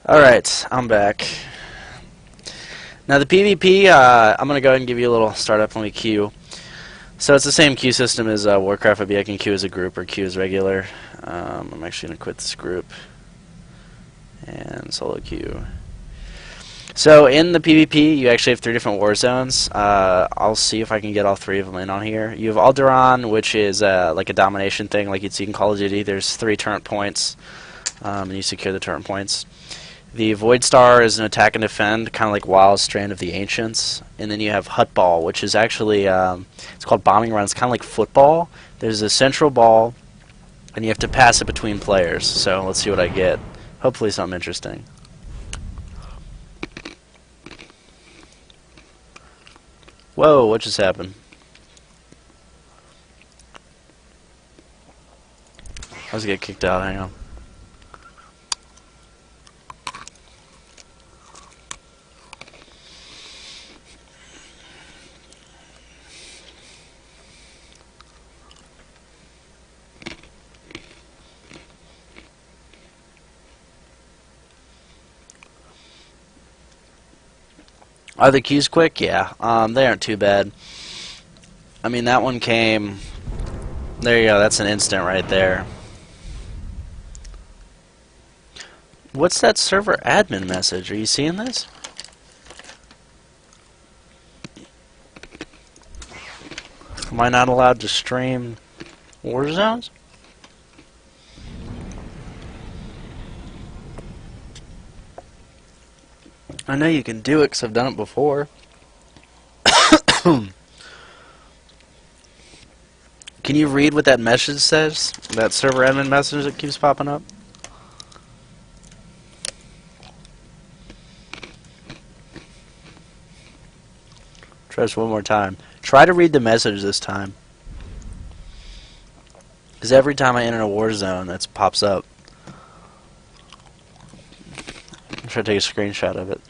Alright, I'm back. Now the PvP, I'm going to go ahead and give you a little startup on the queue. So it's the same queue system as Warcraft, but I can queue as a group or queue as regular. I'm actually going to quit this group and solo queue. So in the PvP, you actually have 3 different war zones. I'll see if I can get all 3 of them in on here. You have Alderaan, which is like a domination thing, like you'd see in Call of Duty. There's 3 turret points, and you secure the turret points. The Void Star is an attack and defend, kind of like WoW's Strand of the Ancients. And then you have Hut Ball, which is actually, it's called Bombing Run. It's kind of like football. There's a central ball, and you have to pass it between players. So let's see what I get. Hopefully something interesting. Whoa, what just happened? I was getting kicked out, hang on. Are the queues quick? Yeah, they aren't too bad. I mean, that one came... There you go, that's an instant right there. What's that server admin message? Are you seeing this? Am I not allowed to stream Warzones? I know you can do it because I've done it before. Can you read what that message says? That server admin message that keeps popping up? Try this one more time. Try to read the message this time. Because every time I enter a war zone, that pops up. I'm trying to take a screenshot of it.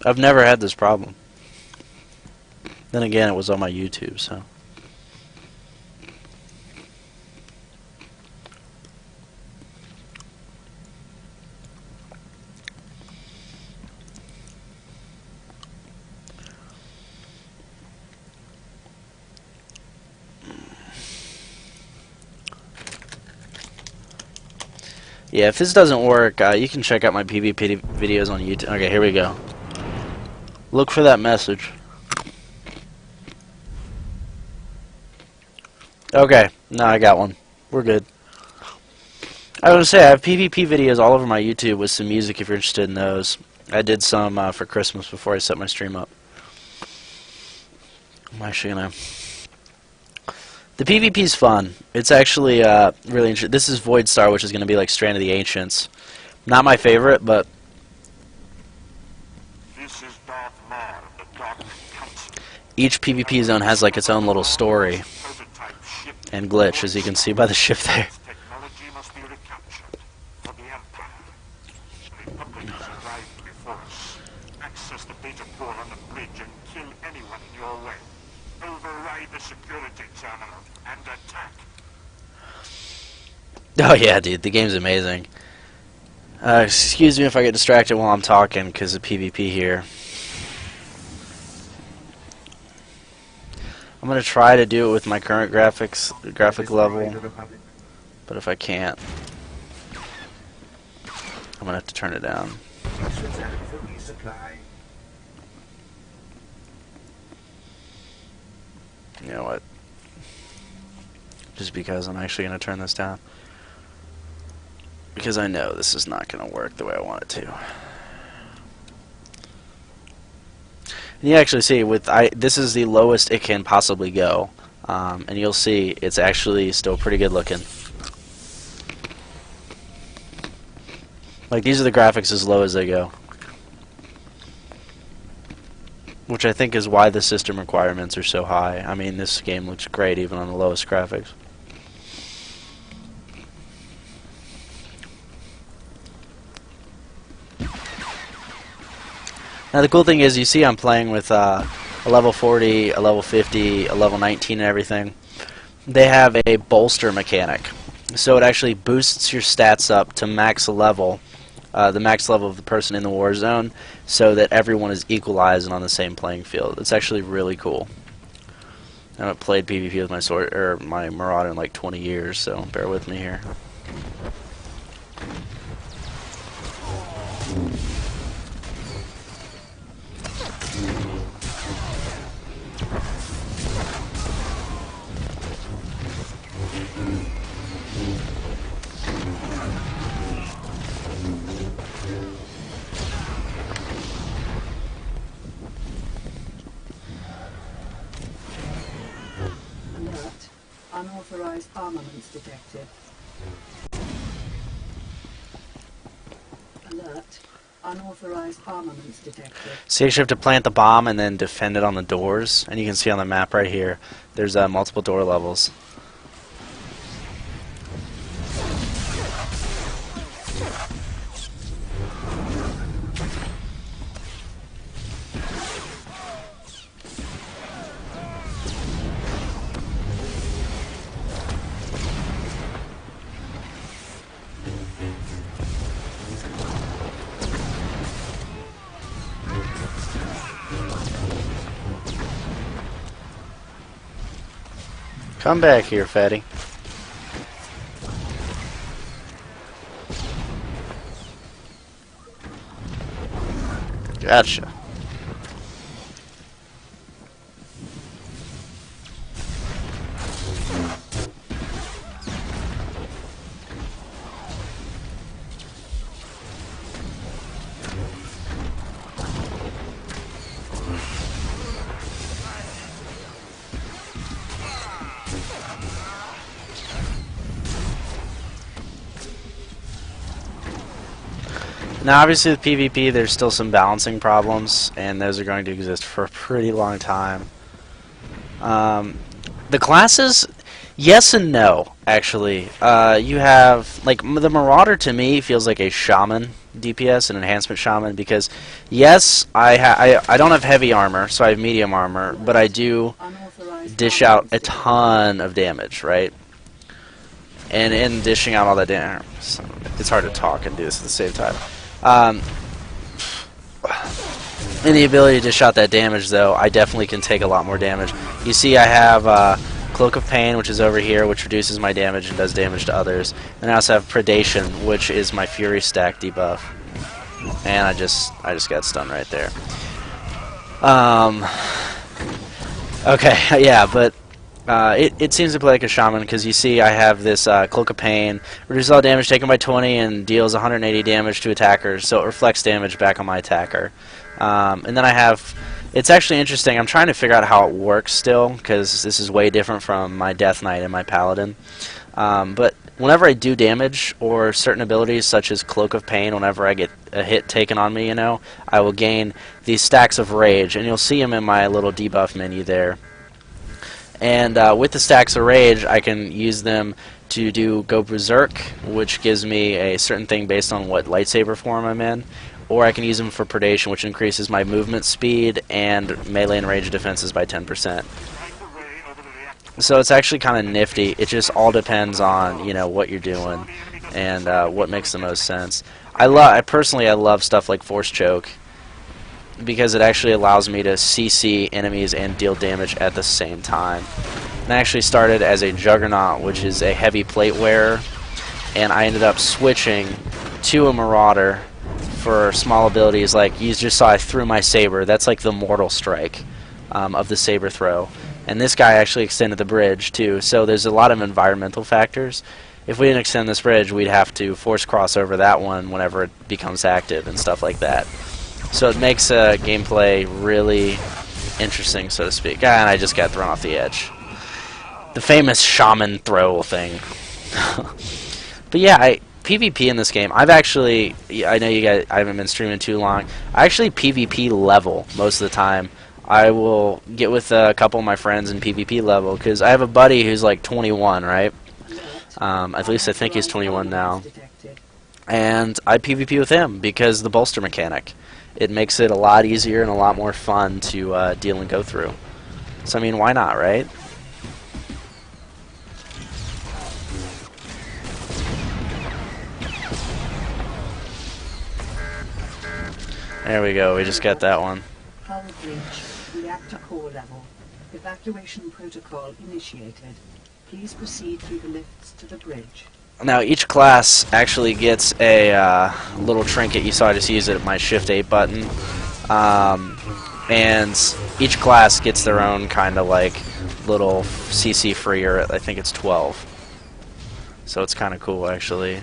I've never had this problem. Then again, it was on my YouTube, so. Yeah, if this doesn't work, you can check out my PvP videos on YouTube. Okay, here we go. Look for that message. Okay, now I got one. We're good. I was going to say, I have PvP videos all over my YouTube with some music if you're interested in those. I did some for Christmas before I set my stream up. I'm actually going to... The PvP is fun. It's actually really interesting. This is Void Star, which is going to be like Strand of the Ancients. Not my favorite, but... Each PvP zone has like its own little story and glitch, as you can see by the ship there. Oh yeah, dude, the game's amazing. Excuse me if I get distracted while I'm talking because of PvP here. I'm gonna try to do it with my current graphic level, but if I can't, I'm gonna have to turn it down. You know what? Just because I'm actually gonna turn this down. Because I know this is not going to work the way I want it to. And you actually see, this is the lowest it can possibly go. And you'll see it's actually still pretty good looking. Like, these are the graphics as low as they go. Which I think is why the system requirements are so high. I mean, this game looks great even on the lowest graphics. Now the cool thing is, you see I'm playing with a level 40, a level 50, a level 19 and everything. they have a bolster mechanic. So it actually boosts your stats up to max level, the max level of the person in the war zone, so that everyone is equalized and on the same playing field. It's actually really cool. I haven't played PvP with my sword or my Marauder in like 20 years, so bear with me here. Unauthorized armaments detected. Alert. Unauthorized armaments detected. So you actually have to plant the bomb and then defend it on the doors. And you can see on the map right here, there's multiple door levels. Come back here, fatty. Gotcha. Now, obviously, with PvP, there's still some balancing problems, and those are going to exist for a pretty long time. The classes, yes and no, actually. You have, like, the Marauder to me feels like a Shaman DPS, an enhancement Shaman, because, yes, I don't have heavy armor, so I have medium armor, but I do dish out a ton of damage, right? And in dishing out all that damage, it's hard to talk and do this at the same time. And the ability to dish out that damage, though, I definitely can take a lot more damage. You see I have Cloak of Pain, which is over here, which reduces my damage and does damage to others. And I also have Predation, which is my Fury stack debuff. And I just got stunned right there. Okay, yeah, but it seems to play like a Shaman, because you see I have this Cloak of Pain, reduces all damage taken by 20 and deals 180 damage to attackers, so it reflects damage back on my attacker. And then I have, it's actually interesting, I'm trying to figure out how it works still, because this is way different from my Death Knight and my Paladin. But whenever I do damage, or certain abilities such as Cloak of Pain, whenever I get a hit taken on me, you know, I will gain these stacks of Rage, and you'll see them in my little debuff menu there. And with the stacks of Rage, I can use them to go Berserk, which gives me a certain thing based on what lightsaber form I'm in, or I can use them for Predation, which increases my movement speed and melee and range defenses by 10%. So it's actually kind of nifty. It just all depends on, you know, what you're doing and what makes the most sense. I personally love stuff like Force Choke, because it actually allows me to CC enemies and deal damage at the same time. And I actually started as a Juggernaut, which is a heavy plate wearer, and I ended up switching to a Marauder for small abilities. Like, you just saw I threw my saber. That's like the Mortal Strike of the saber throw. And this guy actually extended the bridge too, so there's a lot of environmental factors. If we didn't extend this bridge, we'd have to force cross over that one whenever it becomes active and stuff like that. So it makes gameplay really interesting, so to speak. And I just got thrown off the edge. The famous Shaman throw thing. But yeah, PvP in this game, I've actually, I know you guys, I haven't been streaming too long. I actually PvP level most of the time. I will get with a couple of my friends in PvP level, because I have a buddy who's like 21, right? At least I think he's 21 now. And I PvP with him because the bolster mechanic. It makes it a lot easier and a lot more fun to deal and go through. So, I mean, why not, right? There we go. We just got that one. Hull breach, reactor core level. Evacuation protocol initiated. Please proceed through the lifts to the bridge. Now each class actually gets a little trinket. You saw I just use it at my Shift 8 button. And each class gets their own kind of like little CC freer. I think it's 12. So it's kind of cool actually.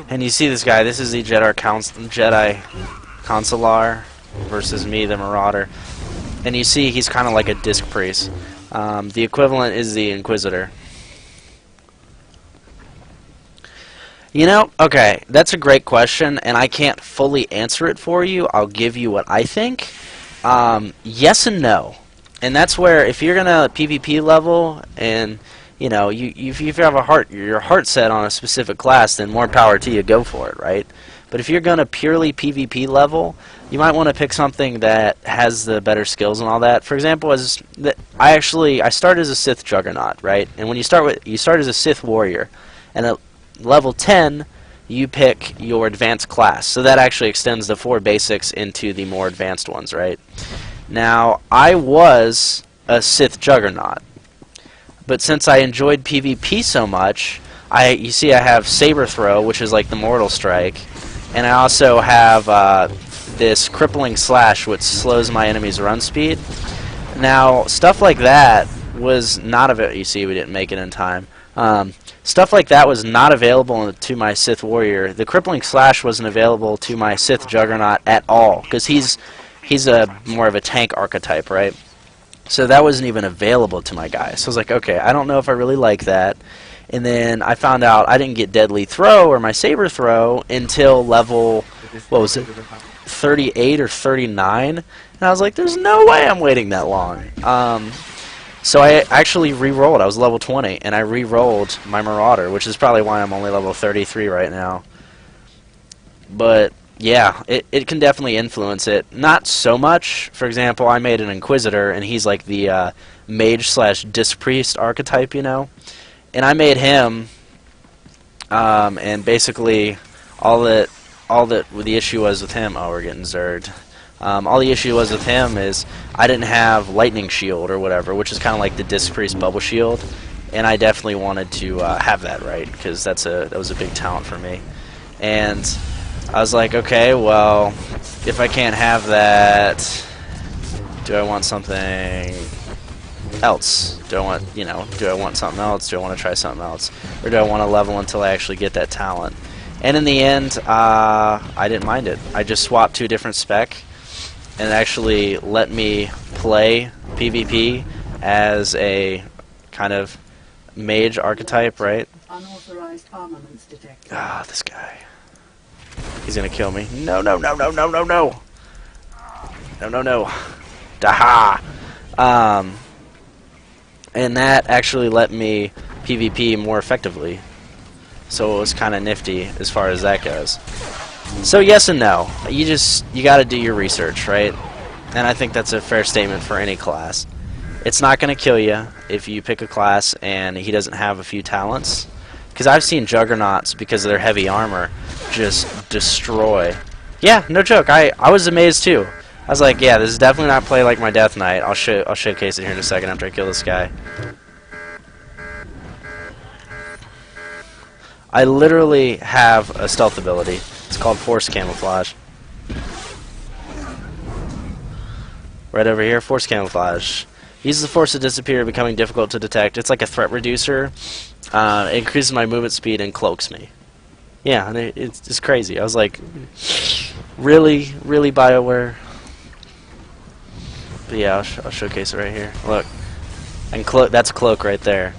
And you see this guy, this is the Jedi Consular versus me, the Marauder. And you see he's kind of like a disc priest. The equivalent is the Inquisitor. You know, okay, that's a great question, and I can't fully answer it for you. I'll give you what I think. Yes and no. And that's where, if you're gonna PvP level, and you know, if you have your heart set on a specific class, then more power to you, go for it, right? But if you're gonna purely PvP level, you might want to pick something that has the better skills and all that. For example, I started as a Sith Juggernaut, right? And when you start as a Sith warrior, and at level 10, you pick your advanced class. So that actually extends the 4 basics into the more advanced ones, right? Now, I was a Sith Juggernaut, but since I enjoyed PvP so much, you see I have Saber Throw, which is like the Mortal Strike, and I also have this Crippling Slash, which slows my enemy's run speed. Now, stuff like that was not available. You see, we didn't make it in time. Stuff like that was not available to my Sith Warrior. The Crippling Slash wasn't available to my Sith Juggernaut at all, because he's more of a tank archetype, right? So that wasn't even available to my guy. So I was like, okay, I don't know if I really like that. And then I found out I didn't get Deadly Throw or my Saber Throw until level, what was it, 38 or 39. And I was like, there's no way I'm waiting that long. So I actually re-rolled. I was level 20, and I re-rolled my Marauder, which is probably why I'm only level 33 right now. But yeah, it can definitely influence it. Not so much. For example, I made an Inquisitor, and he's like the mage/disc priest archetype, you know. And I made him, and basically all that the issue was with him. Oh, we're getting zerged. All the issue was with him is I didn't have Lightning Shield or whatever, which is kind of like the Disc Priest Bubble Shield, and I definitely wanted to have that, right? Because that was a big talent for me. And I was like, okay, well, if I can't have that, do I want something else? Do I want something else? Do I want to try something else? Or do I want to level until I actually get that talent? And in the end, I didn't mind it. I just swapped to a different spec, and it actually let me play PvP as a kind of mage archetype, right? Unauthorized armaments detected. Ah, this guy. He's gonna kill me. No, no, no, no, no, no, no. No, no, no. Daha! And that actually let me PvP more effectively. So it was kind of nifty as far as that goes. So yes and no. You got to do your research, right? And I think that's a fair statement for any class. It's not going to kill you if you pick a class and he doesn't have a few talents. Because I've seen Juggernauts, because of their heavy armor, just destroy. Yeah, no joke. I was amazed too. I was like, yeah, this is definitely not play like my Death Knight. I'll showcase it here in a second after I kill this guy. I literally have a stealth ability. It's called Force Camouflage. Right over here, Force Camouflage. Uses the force to disappear, becoming difficult to detect. It's like a threat reducer. It increases my movement speed and cloaks me. Yeah, and it's crazy. I was like, Really, really BioWare. But yeah, I'll showcase it right here. Look, and that's Cloak right there.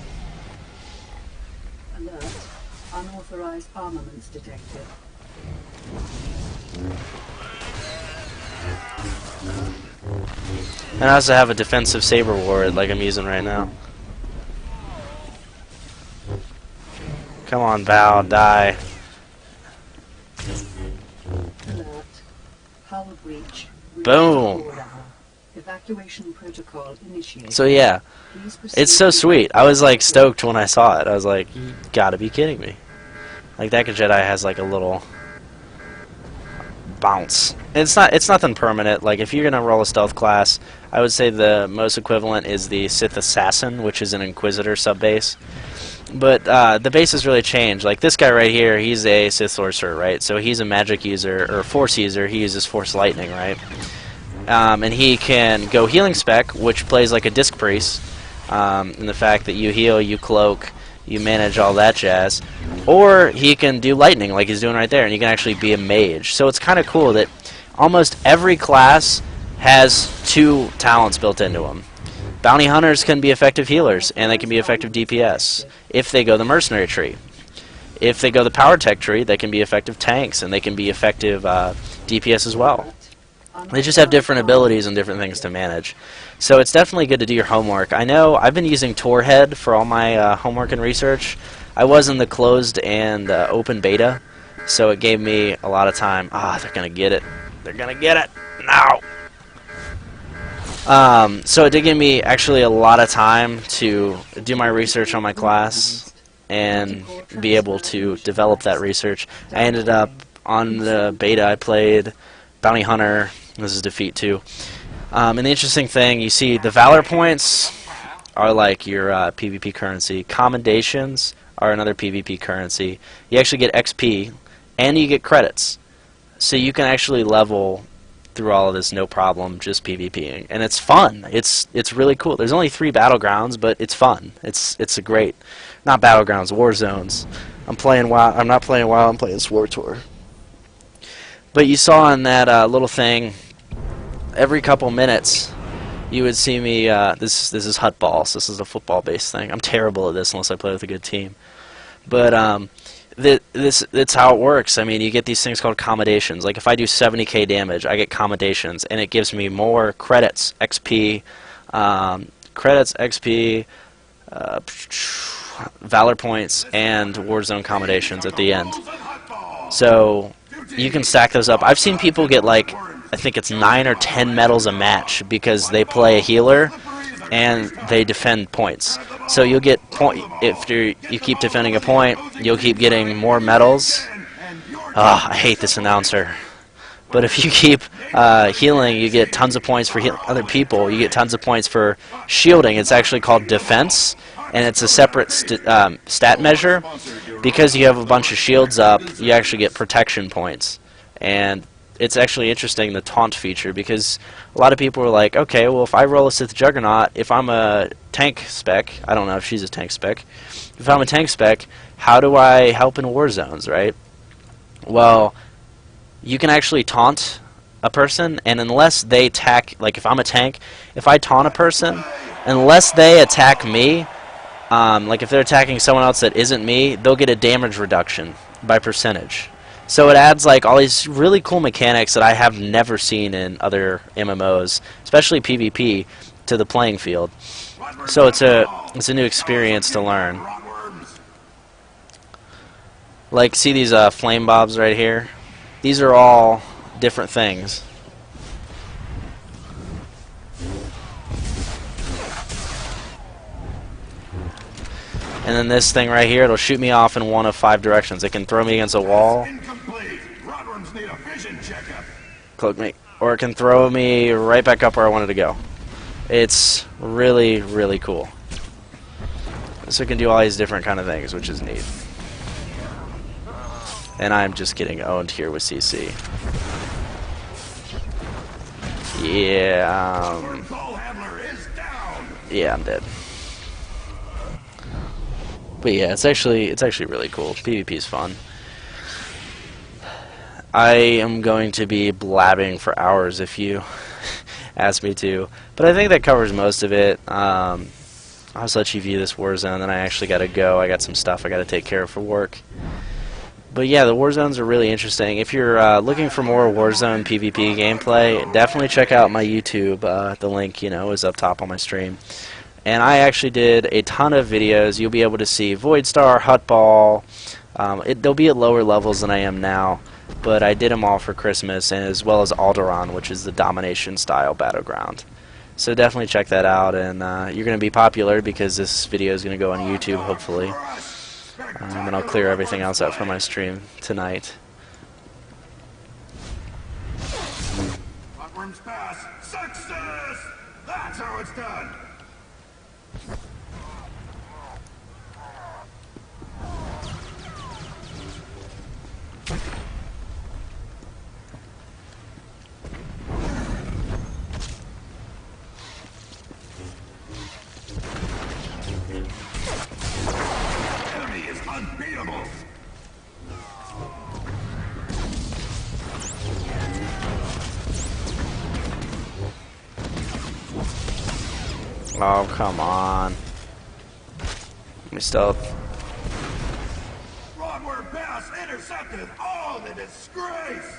Alert. Unauthorized armaments detected. And I also have a defensive saber ward like I'm using right now. Come on, Val, die. Alert. Hull breach. Boom. Evacuation protocol initiated. So yeah, Please proceed it's so to sweet. I was like stoked when I saw it. I was like, you gotta be kidding me. Like that Jedi has like a little bounce. It's nothing permanent. Like if you're gonna roll a stealth class, I would say the most equivalent is the Sith Assassin, which is an Inquisitor subbase. But the bases really change. Like this guy right here, he's a Sith Sorcerer, right? So he's a magic user, or Force user. He uses Force Lightning, right? And he can go Healing Spec, which plays like a Disc Priest, in the fact that you heal, you cloak, you manage all that jazz. Or he can do Lightning, like he's doing right there, and you can actually be a Mage. So it's kind of cool that almost every class has two talents built into them. Bounty Hunters can be effective healers, and they can be effective DPS if they go the Mercenary tree. If they go the Power Tech tree, they can be effective tanks, and they can be effective DPS as well. They just have different abilities and different things to manage. So it's definitely good to do your homework. I know I've been using Torhead for all my homework and research. I was in the closed and open beta, so it gave me a lot of time. Ah, they're going to get it. They're going to get it. No! So it did give me actually a lot of time to do my research on my class and be able to develop that research. I ended up on the beta, I played Bounty Hunter. This is defeat too. And the interesting thing, you see the Valor points are like your PvP currency. Commendations are another PvP currency. You actually get XP and you get credits. So you can actually level through all of this no problem, just PvPing. And it's fun. It's really cool. There's only 3 battlegrounds, but it's fun. It's a great, not battlegrounds, war zones. I'm playing WoW. I'm not playing WoW, I'm playing Sword Tour. But you saw in that little thing, every couple minutes, you would see me. This is Hut Balls. This is a football-based thing. I'm terrible at this unless I play with a good team. But that's how it works. I mean, you get these things called commendations. Like if I do 70k damage, I get commendations, and it gives me more credits, XP, Valor points, and Warzone commendations at the end. So you can stack those up. I've seen people get like, I think it's 9 or 10 medals a match because they play a healer and they defend points. So you'll get if you keep defending a point, you'll keep getting more medals. I hate this announcer. But if you keep healing, you get tons of points for other people. You get tons of points for shielding. It's actually called defense, and it's a separate stat measure. Because you have a bunch of shields up, you actually get protection points. And it's actually interesting, the taunt feature, because a lot of people are like, okay, well, if I roll a Sith Juggernaut, if I'm a tank spec, I don't know if she's a tank spec, if I'm a tank spec, how do I help in war zones, right? Well, you can actually taunt a person, and unless they attack, like if I'm a tank, if I taunt a person, unless they attack me, like if they're attacking someone else that isn't me, they'll get a damage reduction by percentage. So it adds like all these really cool mechanics that I have never seen in other MMOs, especially PvP, to the playing field. So it's a new experience to learn. Like, see these flame bobs right here? These are all different things. And then this thing right here, it'll shoot me off in one of 5 directions. It can throw me against a wall, cloak me, or it can throw me right back up where I wanted to go. It's really, really cool. So it can do all these different kind of things, which is neat. And I'm just getting owned here with CC. Yeah, yeah, I'm dead. But yeah, it's actually really cool. PvP is fun. I am going to be blabbing for hours if you ask me to, but I think that covers most of it. I'll just let you view this Warzone, then I actually got to go. I got some stuff I got to take care of for work. But yeah, the Warzones are really interesting. If you're looking for more Warzone PvP gameplay, definitely check out my YouTube. The link, is up top on my stream. And I actually did a ton of videos. You'll be able to see Voidstar, Hutball. They'll be at lower levels than I am now, but I did them all for Christmas, and as well as Alderaan, which is the domination style battleground. So definitely check that out, and you're going to be popular because this video is going to go on YouTube, hopefully. And I'll clear everything else out for my stream tonight. Platform's pass. Success! That's how it's done. Enemy is unbeatable. Oh, come on. Let me stealth. Wrongward pass intercepted. Oh, the disgrace!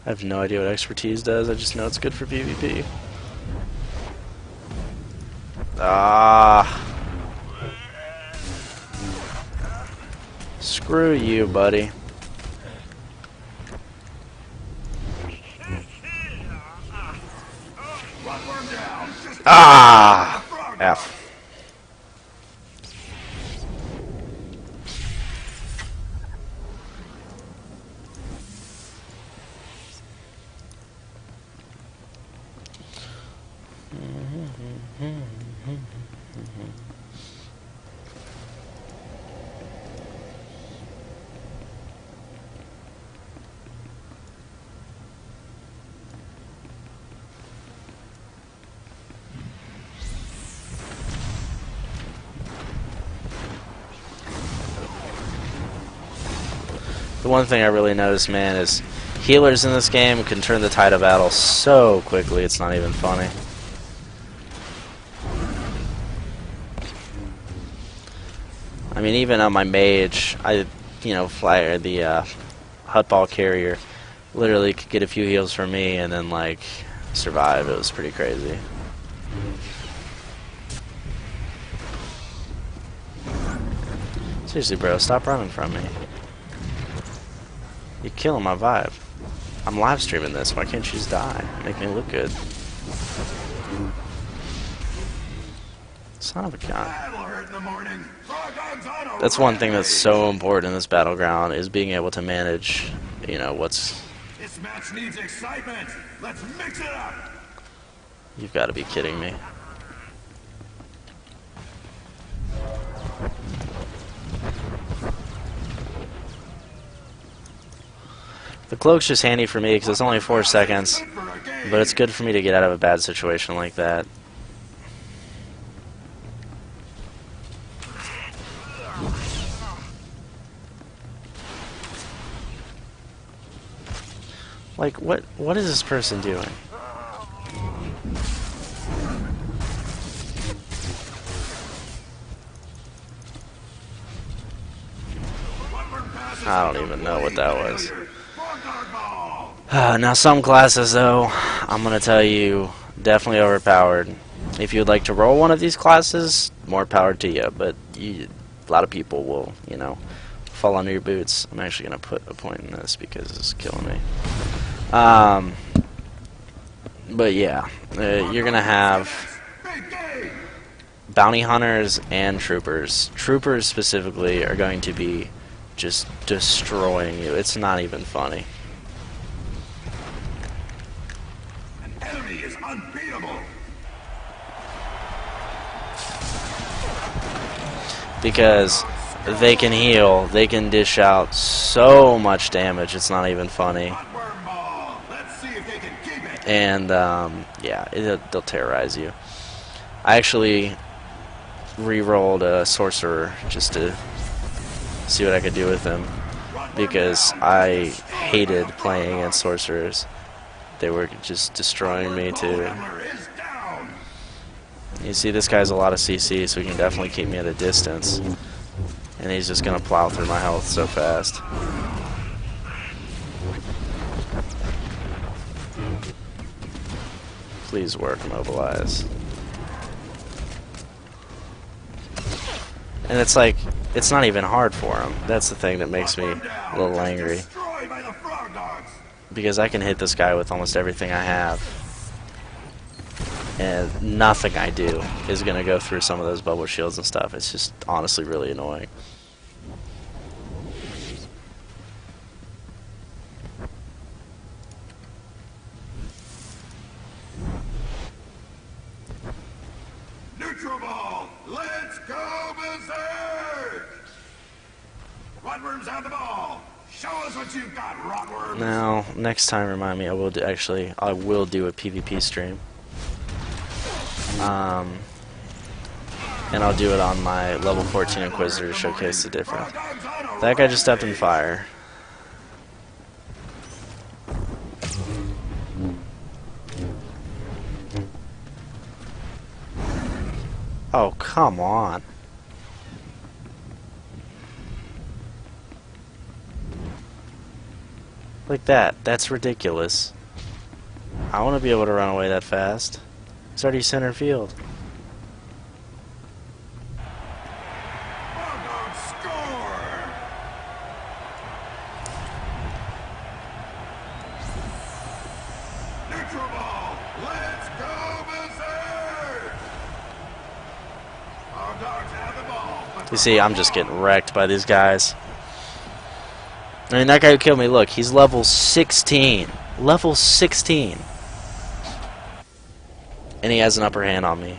I have no idea what expertise does. I just know it's good for PvP. Ah. Screw you, buddy. Platform down. Just Ah. F. The one thing I really noticed, man, is healers in this game can turn the tide of battle so quickly, it's not even funny. I mean, even on my mage, fly the Hutball carrier, literally could get a few heals from me and then, like, survive. It was pretty crazy. Seriously, bro, stop running from me. You're killing my vibe. I'm live streaming this. Why can't you just die? Make me look good. Son of a gun. That'll hurt in the morning. That's one thing that's so important in this battleground, is being able to manage, what's... This match needs excitement. Let's mix it up. You've got to be kidding me. The cloak's just handy for me because it's only 4 seconds, but it's good for me to get out of a bad situation like that. Like, what is this person doing? I don't even know what that was. Now some classes, though, I'm going to tell you, definitely overpowered. If you would like to roll one of these classes, more power to you, but a lot of people will, fall under your boots. I'm actually going to put a point in this because it's killing me. But yeah, you're going to have bounty hunters and troopers. Troopers specifically are going to be just destroying you. It's not even funny. An enemy is unbeatable. Because they can heal, they can dish out so much damage, it's not even funny. Let's see if they can keep it. and yeah, they'll terrorize you. I actually re-rolled a sorcerer just to see what I could do with him, because I hated playing against sorcerers. They were just destroying me too. You see, this guy's a lot of CC, so he can definitely keep me at a distance. And he's just gonna plow through my health so fast. Please work, mobilize. And it's like, it's not even hard for him. That's the thing that makes me a little angry. Because I can hit this guy with almost everything I have. And nothing I do is going to go through some of those bubble shields and stuff. It's just honestly really annoying. Neutral ball, let's go berserk! Rotworms have the ball. Show us what you've got, Rotworms. Now, next time, remind me. I will do a PvP stream. And I'll do it on my level 14 Inquisitor to showcase the difference. That guy just stepped in fire. Oh, come on. Like that. That's ridiculous. I want to be able to run away that fast. It's already center field. You see, I'm just getting wrecked by these guys. I mean, that guy who killed me, look, he's level 16. Level 16. And he has an upper hand on me.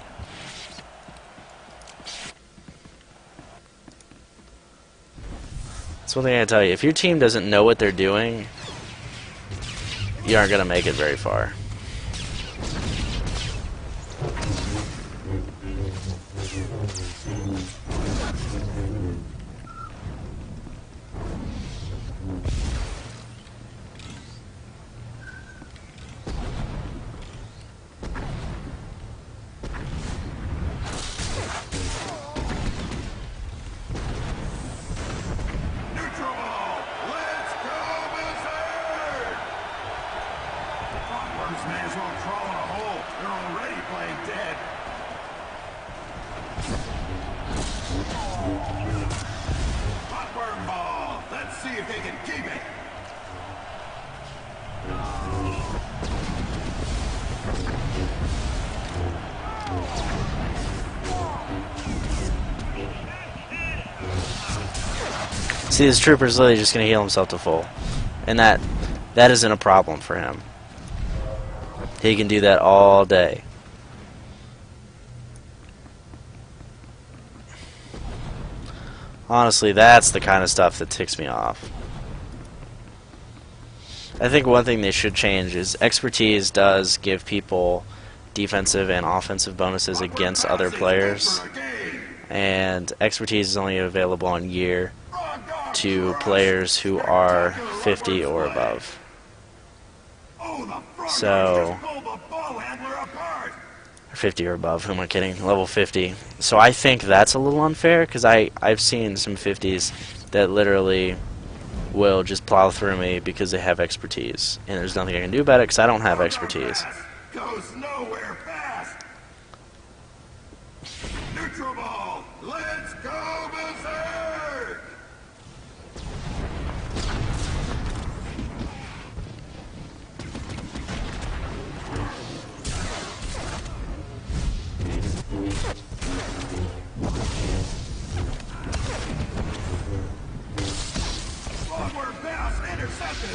That's one thing I gotta tell you. If your team doesn't know what they're doing, you aren't gonna make it very far. May as well crawl in a hole. They're already playing dead. Hotworm ball. Let's see if they can keep it. See, this trooper's literally just gonna heal himself to full. And that isn't a problem for him. He can do that all day. Honestly, that's the kind of stuff that ticks me off. I think one thing they should change is expertise does give people defensive and offensive bonuses against other players. And expertise is only available on year to players who are 50 or above. So, 50 or above, who am I kidding? Level 50. So I think that's a little unfair, because I've seen some 50s that literally will just plow through me because they have expertise. And there's nothing I can do about it because I don't have expertise. Goes nowhere fast. Neutral ball. Let's go berserk.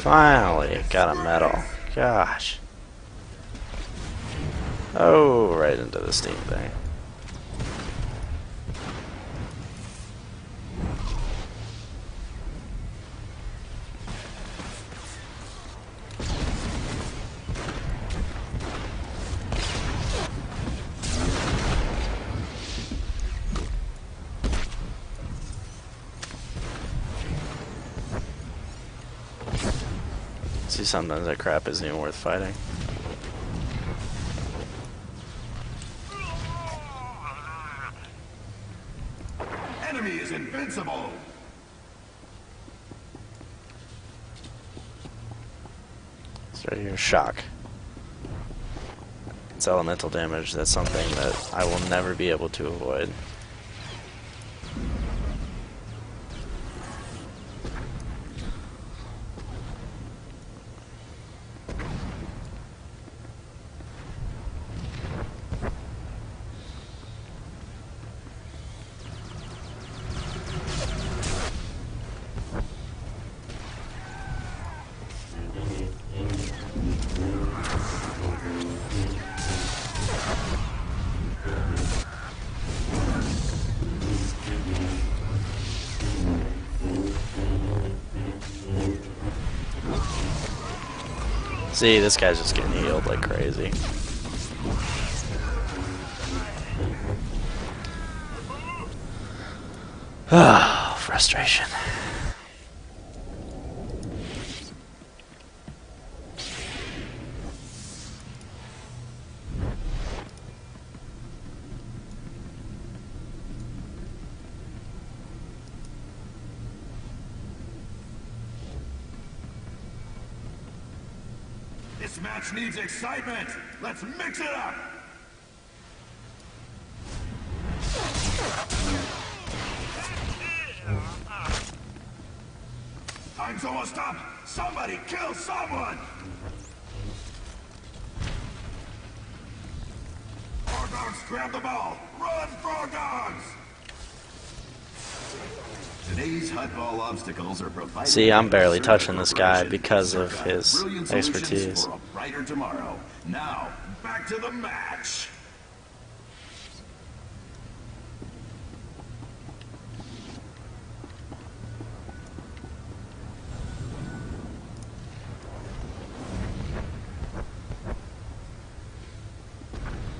Finally, got a medal. Gosh. Oh, right into the steam thing. honestly, sometimes that crap isn't even worth fighting. Enemy is invincible. It's right here, shock. It's elemental damage. That's something that I will never be able to avoid. See, this guy's just getting healed like crazy. Ah, frustration. This match needs excitement. Let's mix it up. Time's almost up. Somebody kill someone. Frog dogs grab the ball. Run, frog dogs. Today's hut-ball obstacles are provided. See, I'm barely by touching this guy Corporation. because of his Brilliant solutions expertise. for a brighter tomorrow. Now, back to the match.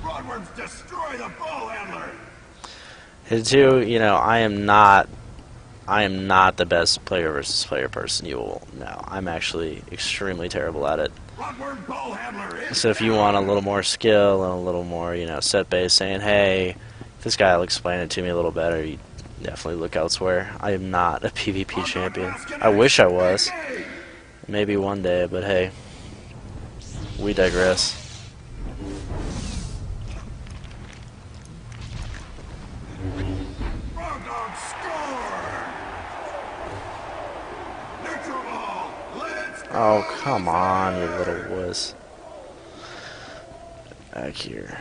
Broadworms destroy the ball handler. And two, you know, I am not the best player versus player person you will know. I'm actually extremely terrible at it. Broadworm ball handler is So if you want a little more skill and a little more, you know, set base saying, hey, this guy will explain it to me a little better, you definitely look elsewhere. I am not a PvP champion. I wish I was. Maybe one day, but hey, we digress. Frog dogs score. Neutral ball. Let's go. Oh, come on, you little wuss. Back here.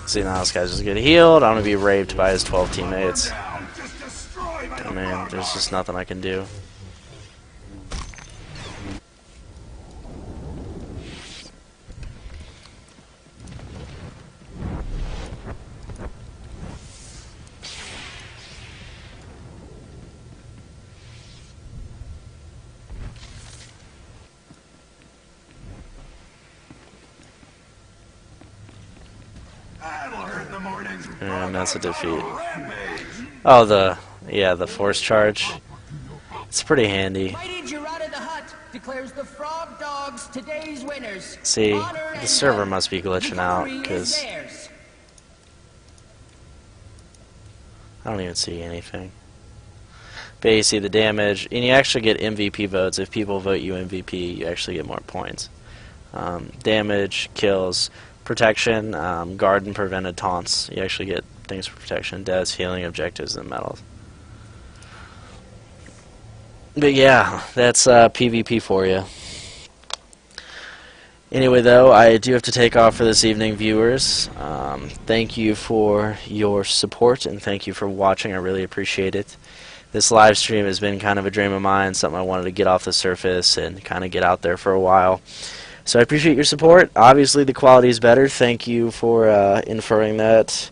See, now this guy's just getting healed. I'm gonna be raped by his 12 teammates. Down. Just destroyed by the I mean, frog there's dogs. just nothing I can do. That'll hurt in the morning. And that's a defeat. Rampage. Oh, the force charge. It's pretty handy. Mighty Girata the Hut declares the Frog Dogs today's winners. See, Honor the and server glory. must be glitching out, Victory is because theirs. I don't even see anything. But you see the damage, and you actually get MVP votes. If people vote you MVP, you actually get more points. Damage, kills, protection, guard and prevented taunts. You actually get things for protection, deaths, healing, objectives, and medals. But yeah, that's PvP for you. Anyway, though, I do have to take off for this evening, viewers. Thank you for your support, and thank you for watching. I really appreciate it. This live stream has been kind of a dream of mine, something I wanted to get off the surface and kind of get out there for a while. So I appreciate your support. Obviously, the quality is better. Thank you for inferring that,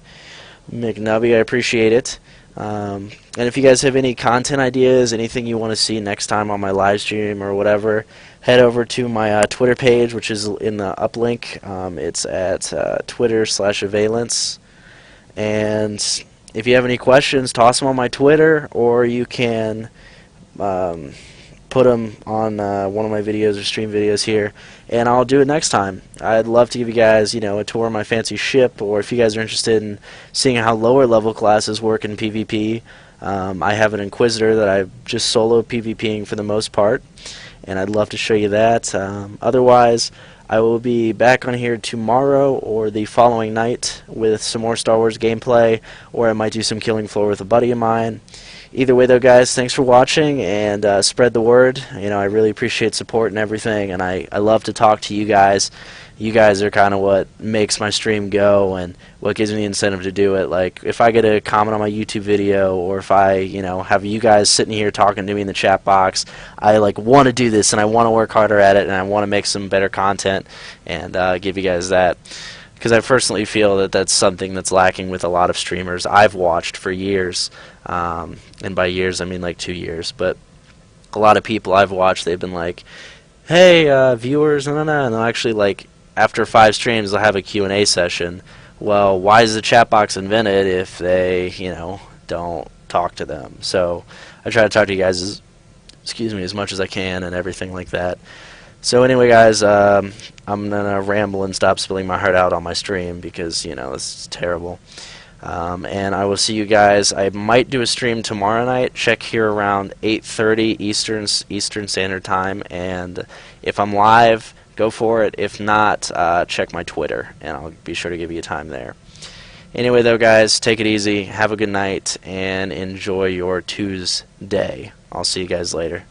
McNubby. I appreciate it. And if you guys have any content ideas, anything you want to see next time on my live stream or whatever, head over to my Twitter page, which is in the uplink. It's at Twitter/Avalence. And if you have any questions, toss them on my Twitter, or you can put them on one of my videos or stream videos here, and I'll do it next time. I'd love to give you guys, a tour of my fancy ship, or if you guys are interested in seeing how lower level classes work in PvP, I have an Inquisitor that I've just solo PvPing for the most part, and I'd love to show you that. Otherwise, I will be back on here tomorrow or the following night with some more Star Wars gameplay, or I might do some Killing Floor with a buddy of mine. Either way, though, guys, thanks for watching, and spread the word. I really appreciate support and everything, and I love to talk to you guys. You guys are kind of what makes my stream go and what gives me the incentive to do it. Like, if I get a comment on my YouTube video, or if I, have you guys sitting here talking to me in the chat box, I, want to do this, and I want to work harder at it, and I want to make some better content and give you guys that. Because I personally feel that that's something that's lacking with a lot of streamers I've watched for years. And by years, I mean like 2 years. But a lot of people I've watched, they've been like, hey, viewers, and they'll actually, after 5 streams, they'll have a Q&A session. Well, why is the chat box invented if they, don't talk to them? So I try to talk to you guys as much as I can and everything like that. So anyway, guys, I'm going to ramble and stop spilling my heart out on my stream because, this is terrible. And I will see you guys. I might do a stream tomorrow night. Check here around 8:30 Eastern Standard Time. And if I'm live, go for it. If not, check my Twitter, and I'll be sure to give you a time there. Anyway, though, guys, take it easy. Have a good night, and enjoy your Tuesday. I'll see you guys later.